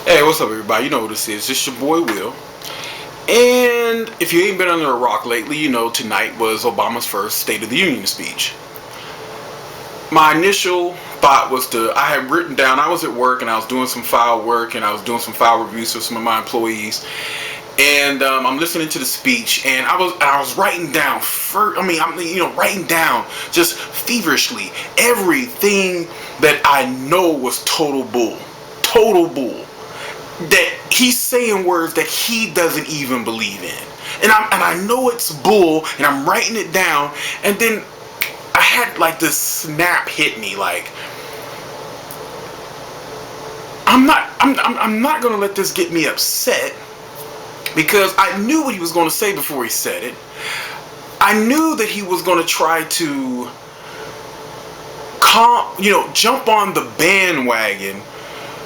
Hey, what's up, everybody? You know what this is. It's your boy Will. And if you ain't been under a rock lately, you know tonight was Obama's first State of the Union speech. My initial thought was I had written down, I was at work and I was doing some file work and I was doing some file reviews for some of my employees. And I'm listening to the speech, and I was writing down. I'm writing down just feverishly everything that I know was total bull, that he's saying words that he doesn't even believe in. And I know it's bull, and I'm writing it down, and then I had like this snap hit me, like I'm not gonna let this get me upset, because I knew what he was going to say before he said it. I knew that he was going to try to jump on the bandwagon,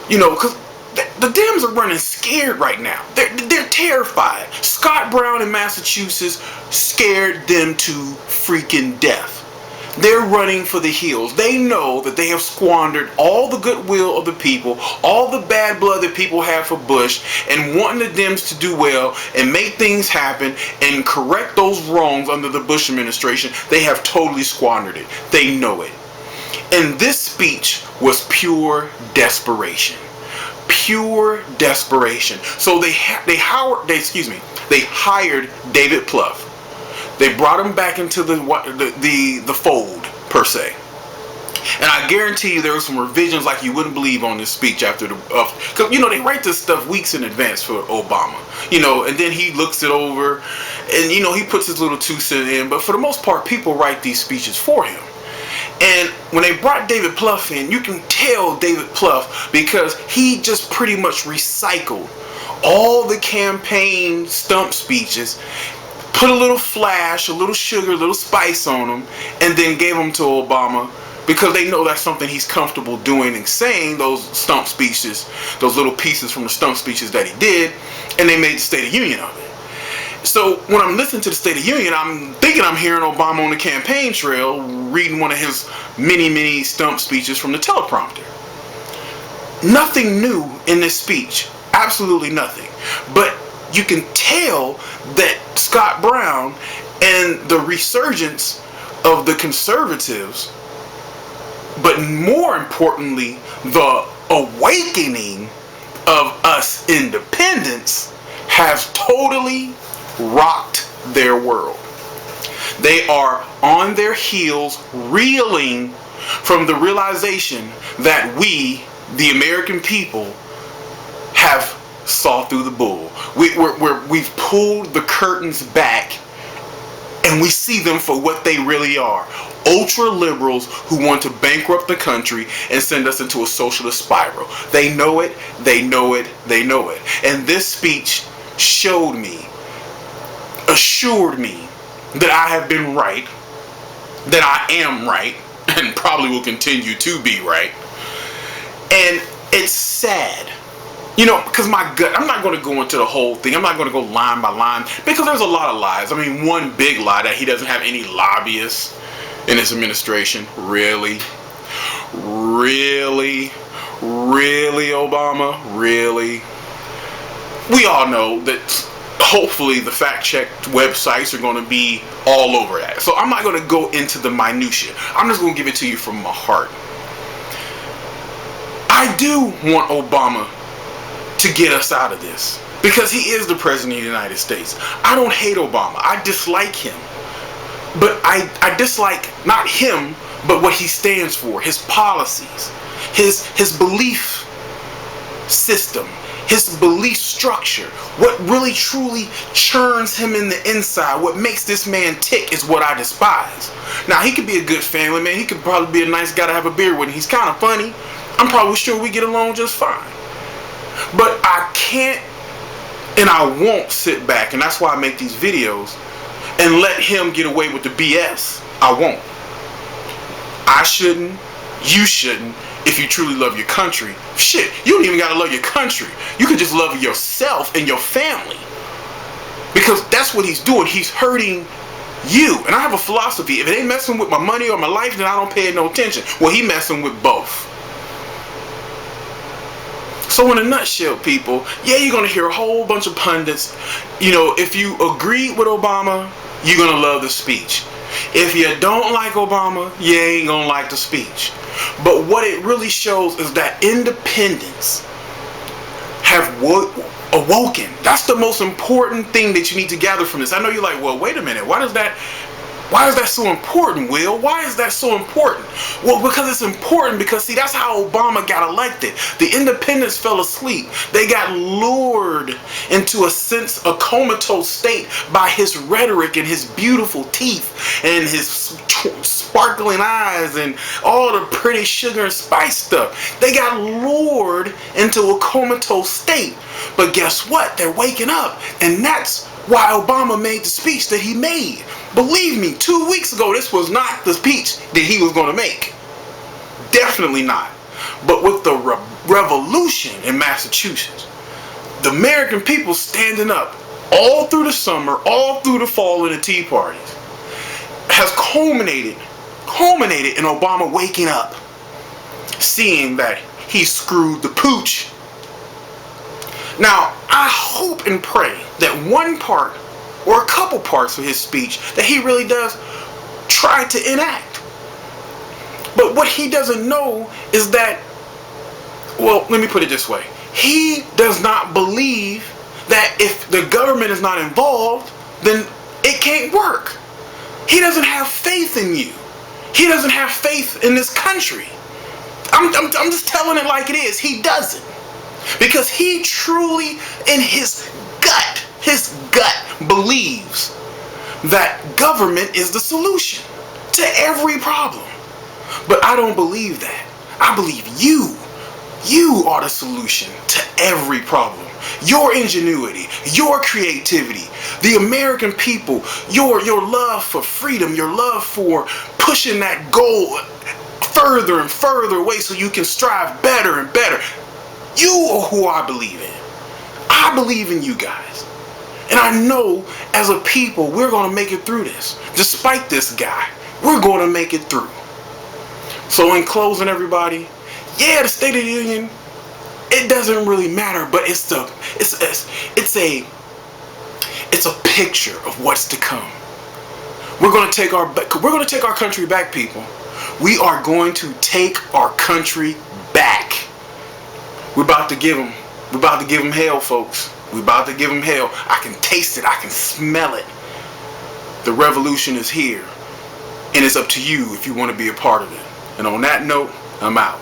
because the Dems are running scared right now. They're terrified. Scott Brown in Massachusetts scared them to freaking death. They're running for the hills. They know that they have squandered all the goodwill of the people, all the bad blood that people have for Bush, and wanting the Dems to do well and make things happen and correct those wrongs under the Bush administration. They have totally squandered it. They know it. And this speech was pure desperation. Pure desperation. So they hired David Plouffe. They brought him back into the fold, per se. And I guarantee you there were some revisions like you wouldn't believe on this speech after because they write this stuff weeks in advance for Obama, and then he looks it over, and he puts his little 2 cents in. But for the most part, people write these speeches for him. And when they brought David Plouffe in, you can tell David Plouffe, because he just pretty much recycled all the campaign stump speeches, put a little flash, a little sugar, a little spice on them, and then gave them to Obama, because they know that's something he's comfortable doing and saying, those stump speeches, those little pieces from the stump speeches that he did, and they made the State of Union of it. So when I'm listening to the State of Union, I'm thinking I'm hearing Obama on the campaign trail reading one of his many stump speeches from the teleprompter. Nothing new in this speech. Absolutely nothing. But you can tell that Scott Brown and the resurgence of the conservatives, but more importantly, the awakening of us independents, has totally rocked their world. They are on their heels, reeling from the realization that we, the American people, have saw through the bull. We've pulled the curtains back, and we see them for what they really are. Ultra liberals who want to bankrupt the country and send us into a socialist spiral. They know it, they know it, they know it. And this speech assured me that I have been right, that I am right, and probably will continue to be right. And it's sad, because my gut, I'm not going to go into the whole thing. I'm not going to go line by line, because there's a lot of lies. I mean, one big lie, that he doesn't have any lobbyists in his administration. Really, Obama? Really? We all know that hopefully the fact-checked websites are going to be all over that. So I'm not going to go into the minutia. I'm just going to give it to you from my heart. I do want Obama to get us out of this, because he is the president of the United States. I don't hate Obama. I dislike him. But I dislike not him, but what he stands for, his policies, his belief system, his belief structure. What really truly churns him in the inside, what makes this man tick, is what I despise. Now, he could be a good family man. He could probably be a nice guy to have a beer with. He's kind of funny. I'm probably sure we get along just fine. But I can't and I won't sit back, and that's why I make these videos, and let him get away with the BS. I won't. I shouldn't. You shouldn't. If you truly love your country. Shit, you don't even gotta love your country. You can just love yourself and your family. Because that's what he's doing. He's hurting you. And I have a philosophy. If it ain't messing with my money or my life, then I don't pay it no attention. Well, he messing with both. So in a nutshell, people, yeah, you're going to hear a whole bunch of pundits. You know, if you agree with Obama, you're going to love the speech. If you don't like Obama, you ain't going to like the speech. But what it really shows is that independents have awoken. That's the most important thing that you need to gather from this. I know you're like, well, wait a minute. Why is that so important, Will? Why is that so important? Well, because it's important because, see, that's how Obama got elected. The independents fell asleep. They got lured into a comatose state by his rhetoric and his beautiful teeth and his sparkling eyes and all the pretty sugar and spice stuff. They got lured into a comatose state. But guess what? They're waking up. And that's why Obama made the speech that he made. Believe me, 2 weeks ago, this was not the speech that he was going to make. Definitely not. But with the revolution in Massachusetts, the American people standing up all through the summer, all through the fall and the Tea Parties, has culminated in Obama waking up, seeing that he screwed the pooch. Now, I hope and pray that one part or a couple parts of his speech that he really does try to enact. But what he doesn't know is that, well, let me put it this way. He does not believe that if the government is not involved, then it can't work. He doesn't have faith in you. He doesn't have faith in this country. I'm just telling it like it is. He doesn't. Because he truly, in his gut believes that government is the solution to every problem. But I don't believe that. I believe you are the solution to every problem. Your ingenuity, your creativity, the American people, your love for freedom, your love for pushing that goal further and further away so you can strive better and better. You are who I believe in. I believe in you guys. And I know as a people, we're going to make it through this. Despite this guy, we're going to make it through. So in closing, everybody, yeah, the State of the Union, it doesn't really matter, but it's a picture of what's to come. We're going to take our country back, people. We are going to take our country back. We're about to give them hell, folks. We're about to give them hell. I can taste it. I can smell it. The revolution is here. And it's up to you if you want to be a part of it. And on that note, I'm out.